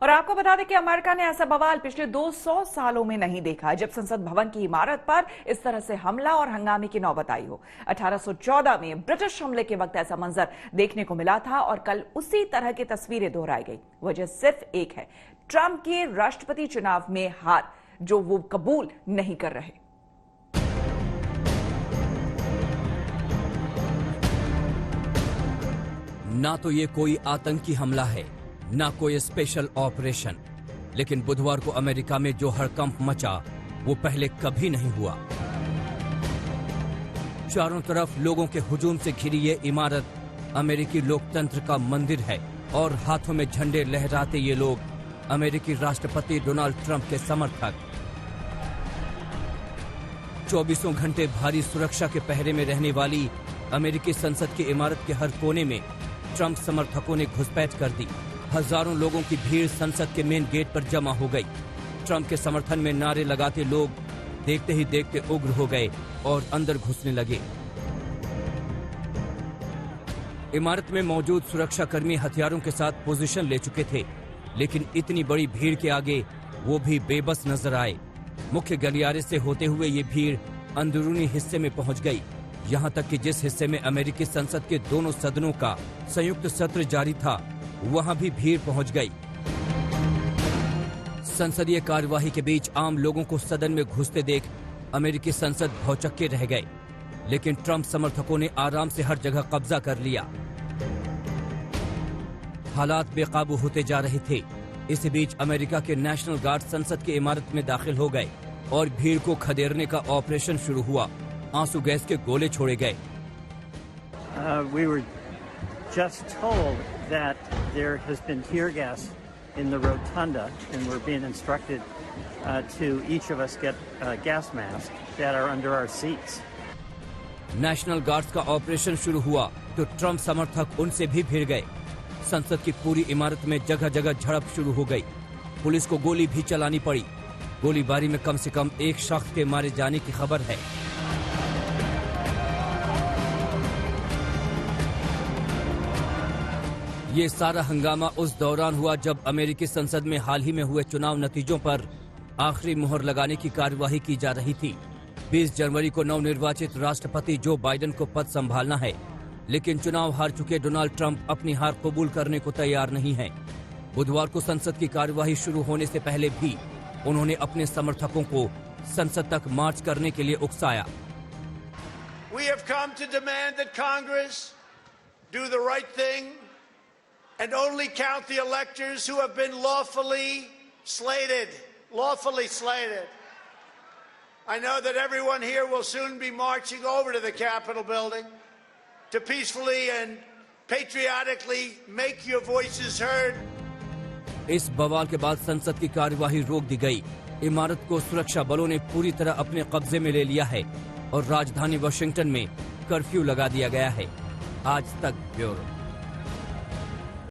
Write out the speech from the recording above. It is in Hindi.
और आपको बता दें कि अमेरिका ने ऐसा बवाल पिछले 200 सालों में नहीं देखा जब संसद भवन की इमारत पर इस तरह से हमला और हंगामे की नौबत आई हो। 1814 में ब्रिटिश हमले के वक्त ऐसा मंजर देखने को मिला था और कल उसी तरह की तस्वीरें दोहराई गई। वजह सिर्फ एक है, ट्रंप के राष्ट्रपति चुनाव में हार, जो वो कबूल नहीं कर रहे। ना तो ये कोई आतंकी हमला है, ना कोई स्पेशल ऑपरेशन, लेकिन बुधवार को अमेरिका में जो हड़कंप मचा वो पहले कभी नहीं हुआ। चारों तरफ लोगों के हुजूम से घिरी ये इमारत अमेरिकी लोकतंत्र का मंदिर है और हाथों में झंडे लहराते ये लोग अमेरिकी राष्ट्रपति डोनाल्ड ट्रंप के समर्थक। 24 घंटे भारी सुरक्षा के पहरे में रहने वाली अमेरिकी संसद की इमारत के हर कोने में ट्रंप समर्थकों ने घुसपैठ कर दी। हजारों लोगों की भीड़ संसद के मेन गेट पर जमा हो गई। ट्रंप के समर्थन में नारे लगाते लोग देखते ही देखते उग्र हो गए और अंदर घुसने लगे। इमारत में मौजूद सुरक्षाकर्मी हथियारों के साथ पोजीशन ले चुके थे, लेकिन इतनी बड़ी भीड़ के आगे वो भी बेबस नजर आए। मुख्य गलियारे से होते हुए ये भीड़ अंदरूनी हिस्से में पहुंच गई, यहाँ तक कि जिस हिस्से में अमेरिकी संसद के दोनों सदनों का संयुक्त सत्र जारी था, वहां भी भीड़ पहुंच गई। संसदीय कार्यवाही के बीच आम लोगों को सदन में घुसते देख अमेरिकी संसद भौचक्के रह गए, लेकिन ट्रंप समर्थकों ने आराम से हर जगह कब्जा कर लिया। हालात बेकाबू होते जा रहे थे। इसी बीच अमेरिका के नेशनल गार्ड संसद की इमारत में दाखिल हो गए और भीड़ को खदेड़ने का ऑपरेशन शुरू हुआ। आंसू गैस के गोले छोड़े गए। We were just told that there has been tear gas in the rotunda, and we're being instructed to each of us get gas masks that are under our seats. National guards का ऑपरेशन शुरू हुआ तो ट्रंप समर्थक उनसे भी भिड़ गए। संसद की पूरी इमारत में जगह जगह झड़प शुरू हो गई। पुलिस को गोली भी चलानी पड़ी। गोलीबारी में कम से कम एक शख्स के मारे जाने की खबर है। ये सारा हंगामा उस दौरान हुआ जब अमेरिकी संसद में हाल ही में हुए चुनाव नतीजों पर आखिरी मुहर लगाने की कार्यवाही की जा रही थी। 20 जनवरी को नवनिर्वाचित राष्ट्रपति जो बाइडेन को पद संभालना है, लेकिन चुनाव हार चुके डोनाल्ड ट्रंप अपनी हार कबूल करने को तैयार नहीं हैं। बुधवार को संसद की कार्यवाही शुरू होने से पहले भी उन्होंने अपने समर्थकों को संसद तक मार्च करने के लिए उकसाया। We have come to demand that Congress do the right thing and only count the electors who have been lawfully slated. I know that everyone here will soon be marching over to the Capitol building to peacefully and patriotically make your voices heard. इस बवाल के बाद संसद की कार्यवाही रोक दी गई। इमारत को सुरक्षा बलों ने पूरी तरह अपने कब्जे में ले लिया है और राजधानी वाशिंगटन में कर्फ्यू लगा दिया गया है। आज तक ब्यूरो।